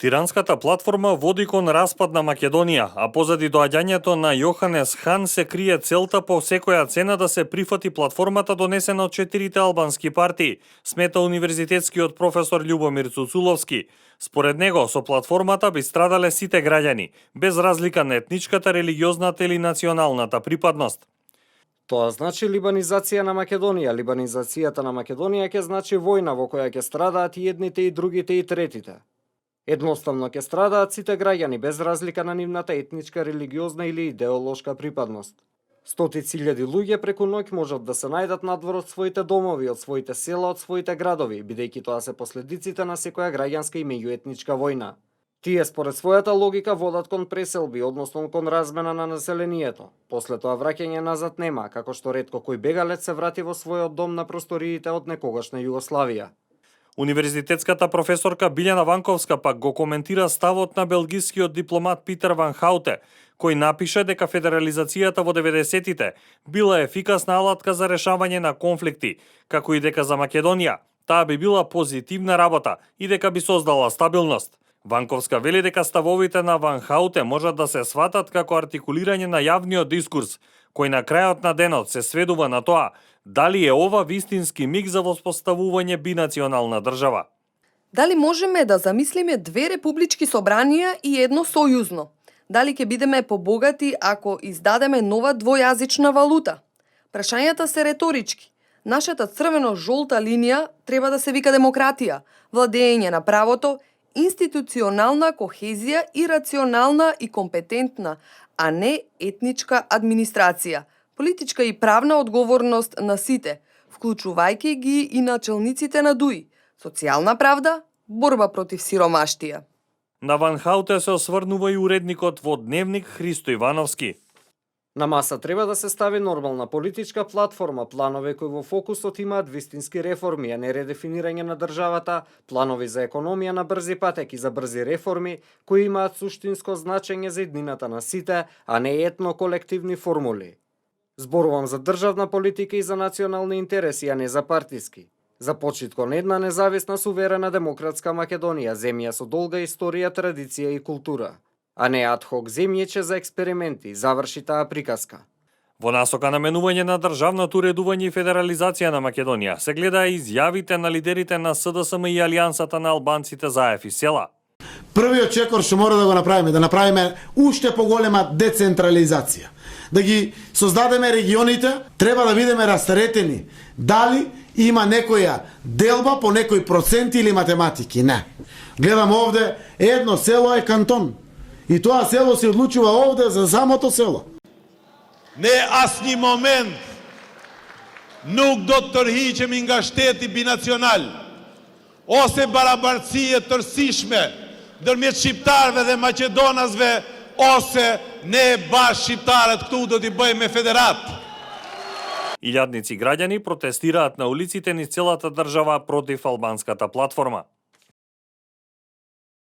Тиранската платформа води кон распад на Македонија, а позади доаѓањето на Јоханес Хан се крие целта по секоја цена да се прифати платформата донесена од 4 албански партии, смета универзитетскиот професор Љубомир Цуцуловски. Според него, со платформата би страдале сите граѓани, без разлика на етничката, религиозната или националната припадност. Тоа значи либанизација на Македонија. Либанизацијата на Македонија ќе значи војна во која ќе страдаат и едните и другите и третите. Едноставно ќе страдаат сите граѓани без разлика на нивната етничка, религиозна или идеолошка припадност. Стотици илјади луѓе преку ноќ можат да се најдат надвор од своите домови, од своите села, од своите градови, бидејќи тоа се последиците на секоја граѓанска и меѓуетничка војна. Тие според својата логика водат кон преселби, односно кон размена на населението. После тоа враќање назад нема, како што ретко кој бегалец се врати во својот дом на просториите од некогашна Југославија. Универзитетската професорка Билјана Ванковска пак го коментира ставот на белгискиот дипломат Питер Ван Хауте, кој напише дека федерализацијата во 90-тите била ефикасна алатка за решавање на конфликти, како и дека за Македонија таа би била позитивна работа и дека би создала стабилност. Ванковска вели дека ставовите на Ван Хауте можат да се сватат како артикулирање на јавниот дискурс, кој на крајот на денот се сведува на тоа дали е ова вистински миг за воспоставување бинационална држава. Дали можеме да замислиме две републички собранија и едно сојузно? Дали ќе бидеме побогати ако издадеме нова двојазична валута? Прашањата се реторички. Нашата црвено-жолта линија треба да се вика демократија, владење на правото, институционална кохезија и рационална и компетентна, а не етничка администрација, политичка и правна одговорност на сите, вклучувајќи ги и начелниците на ДУИ, социјална правда, борба против сиромаштија. На Ван Хауте се осврнува и уредникот во Дневник Христо Ивановски. На маса треба да се стави нормална политичка платформа, планови кои во фокусот имаат вистински реформи, а не редефинирање на државата, планови за економија на брзи патеки за брзи реформи, кои имаат суштинско значење за иднината на сите, а не етно-колективни формули. Зборувам за државна политика и за национални интереси, а не за партиски. За почит кон една независна, суверена, демократска Македонија, земја со долга историја, традиција и култура, а не адхок земјиче за експерименти, заврши таа приказка. Во насока на менување на државното уредување и федерализација на Македонија се гледа изјавите на лидерите на СДСМ и Алијансата на албанците за ЕФ и села. Првиот чекор што мора да го направиме уште поголема децентрализација. Да ги создадеме регионите, треба да бидеме растаретени. Дали има некоја делба по некој процент или математики? Не. Гледам овде, едно село е кантон. И тоа село се одлучува овде за самото село. Не асни момент nuk do të tërhiqemi nga shteti binacional ose barabartësie tërësishme ndërmjet shqiptarëve dhe maqedonasve ose ne bash shqiptarët këtu do t'i bëjmë federat. Илјадници граѓани протестираат на улиците низ целата држава против албанската платформа.